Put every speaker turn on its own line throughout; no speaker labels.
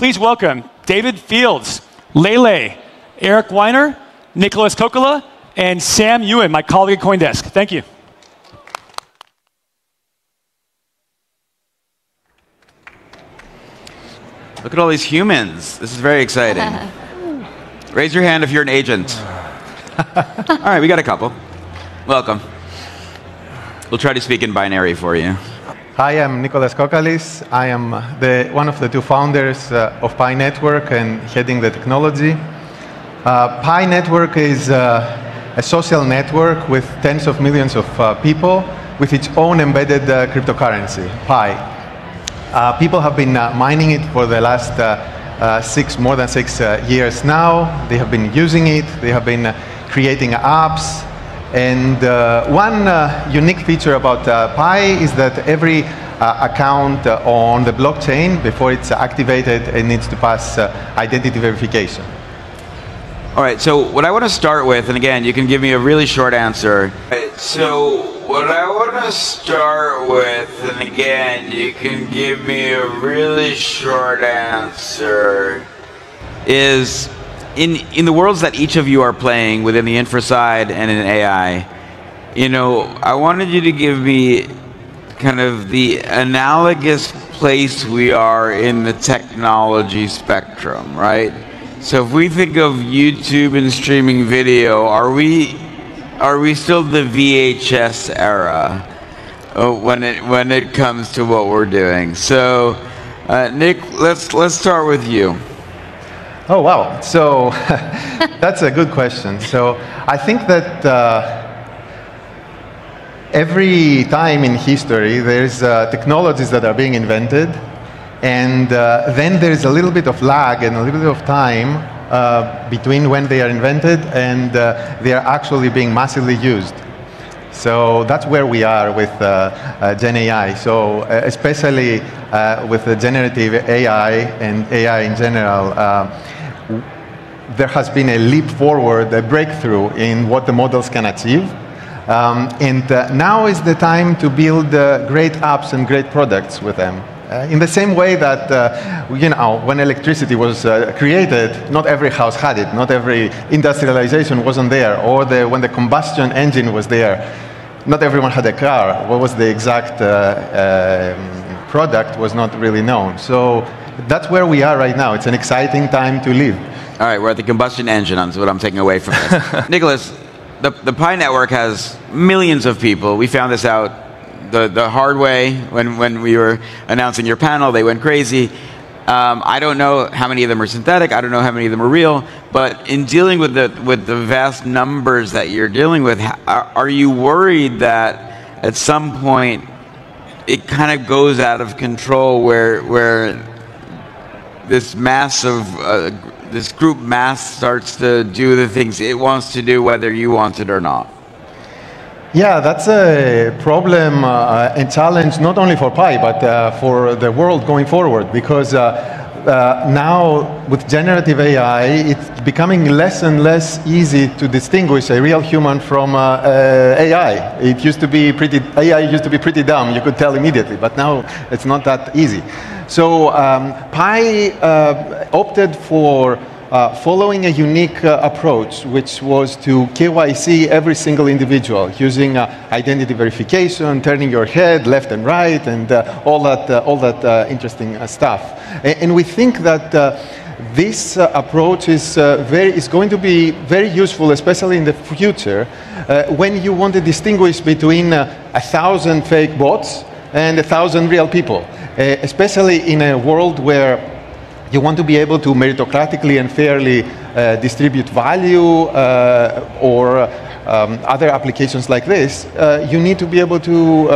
Please welcome David Fields, Lele, Eric Weiner, Nicolas Kokkalis, and Sam Ewan, my colleague at CoinDesk. Thank you.
Look at all these humans. This is very exciting. Raise your hand if you're an agent. All right, we got a couple. Welcome. We'll try to speak in binary for you.
Hi, I'm Nicolas Kokkalis. I am one of the two founders of Pi Network and heading the technology. Pi Network is a social network with tens of millions of people with its own embedded cryptocurrency, Pi. People have been mining it for the last more than six years now. They have been using it. They have been creating apps. And one unique feature about Pi is that every account on the blockchain, before it's activated, it needs to pass identity verification.
All right, so what I want to start with, and again, you can give me a really short answer. So what I want to start with, and again, you can give me a really short answer, is in the worlds that each of you are playing within the infra side and in AI, I wanted you to give me kind of the analogous place we are in the technology spectrum, right? So if we think of YouTube and streaming video, are we still the VHS era when it comes to what we're doing? So Nick, let's start with you.
Oh, wow. So that's a good question. So I think that every time in history, there's technologies that are being invented, and then there's a little bit of lag and a little bit of time between when they are invented and they are actually being massively used. So that's where we are with Gen AI. So especially with the generative AI and AI in general, there has been a leap forward, a breakthrough in what the models can achieve. And now is the time to build great apps and great products with them. In the same way that, when electricity was created, not every house had it, not every industrialization wasn't there, or when the combustion engine was there, not everyone had a car. What was the exact product was not really known. So that's where we are right now. It's an exciting time to live.
All right, we're at the combustion engine, that's what I'm taking away from this. Nicolas, the Pi Network has millions of people. We found this out the hard way when we were announcing your panel. They went crazy. I don't know how many of them are synthetic. I don't know how many of them are real. But in dealing with the vast numbers that you're dealing with, are you worried that at some point it kind of goes out of control where this this group mass starts to do the things it wants to do, whether you want it or not?
Yeah, that's a problem and challenge not only for Pi, but for the world going forward, because now with generative AI, it's becoming less and less easy to distinguish a real human from AI. AI used to be pretty dumb, you could tell immediately, but now it's not that easy. So Pi opted for following a unique approach, which was to KYC every single individual using identity verification, turning your head left and right, and all that interesting stuff. And we think that this approach is going to be very useful, especially in the future, when you want to distinguish between 1,000 fake bots and 1,000 real people, especially in a world where you want to be able to meritocratically and fairly distribute value or other applications like this. You need to be able to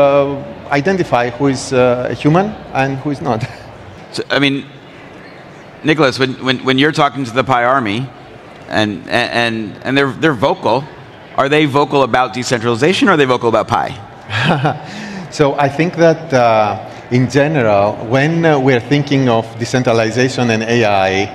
identify who is a human and who is not.
So, I mean, Nicolas, when you're talking to the Pi Army, and they're vocal, are they vocal about decentralization or are they vocal about Pi?
So I think that in general, when we're thinking of decentralization and AI,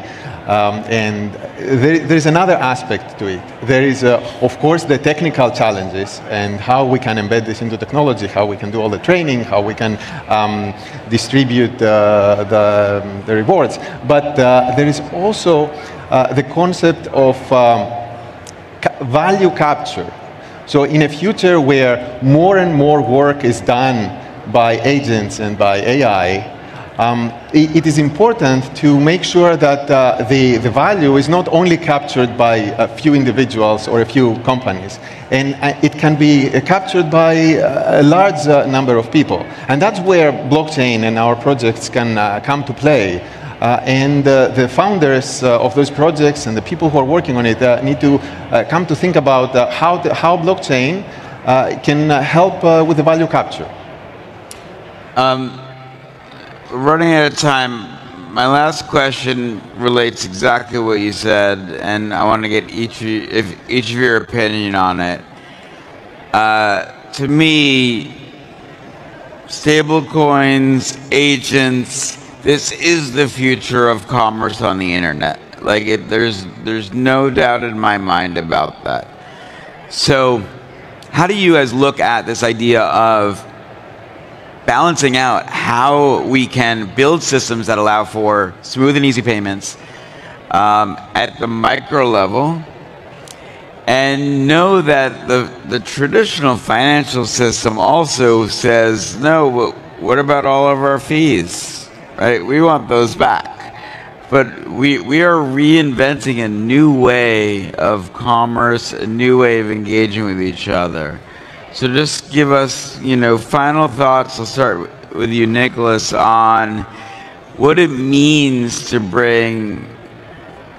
and there's another aspect to it. There is, of course, the technical challenges and how we can embed this into technology, how we can do all the training, how we can distribute the rewards. But there is also the concept of value capture. So in a future where more and more work is done by agents and by AI, it is important to make sure that the value is not only captured by a few individuals or a few companies, and it can be captured by a large number of people. And that's where blockchain and our projects can come to play. And the founders of those projects and the people who are working on it need to come to think about how blockchain can help with the value capture.
Running out of time, my last question relates exactly what you said, and I want to get each of your opinion on it. To me, stablecoins, agents, this is the future of commerce on the internet. Like, there's no doubt in my mind about that. So, how do you guys look at this idea of balancing out how we can build systems that allow for smooth and easy payments at the micro level, and know that the traditional financial system also says, no, but what about all of our fees? Right? We want those back. But we are reinventing a new way of commerce, a new way of engaging with each other. So just give us, final thoughts. I'll start with you, Nicolas, on what it means to bring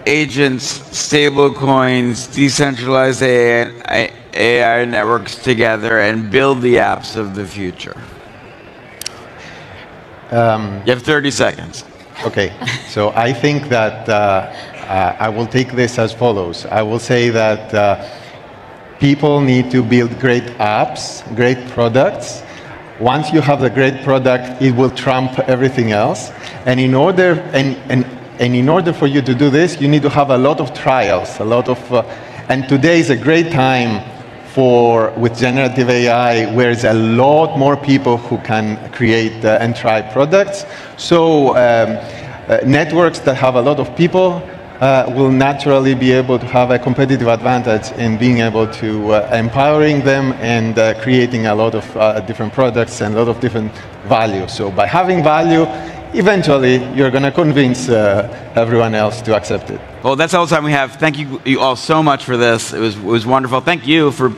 agents, stablecoins, decentralized AI networks together and build the apps of the future. You have 30 seconds.
Okay, so I think that I will take this as follows. I will say that people need to build great apps, great products. Once you have the great product, it will trump everything else. And in order for you to do this, you need to have a lot of trials, and today is a great time with generative AI, where there's a lot more people who can create and try products. So networks that have a lot of people will naturally be able to have a competitive advantage in being able to empowering them and creating a lot of different products and a lot of different value. So by having value, eventually you're going to convince everyone else to accept it.
Well, that's all the time we have. Thank you all so much for this. It was wonderful. Thank you for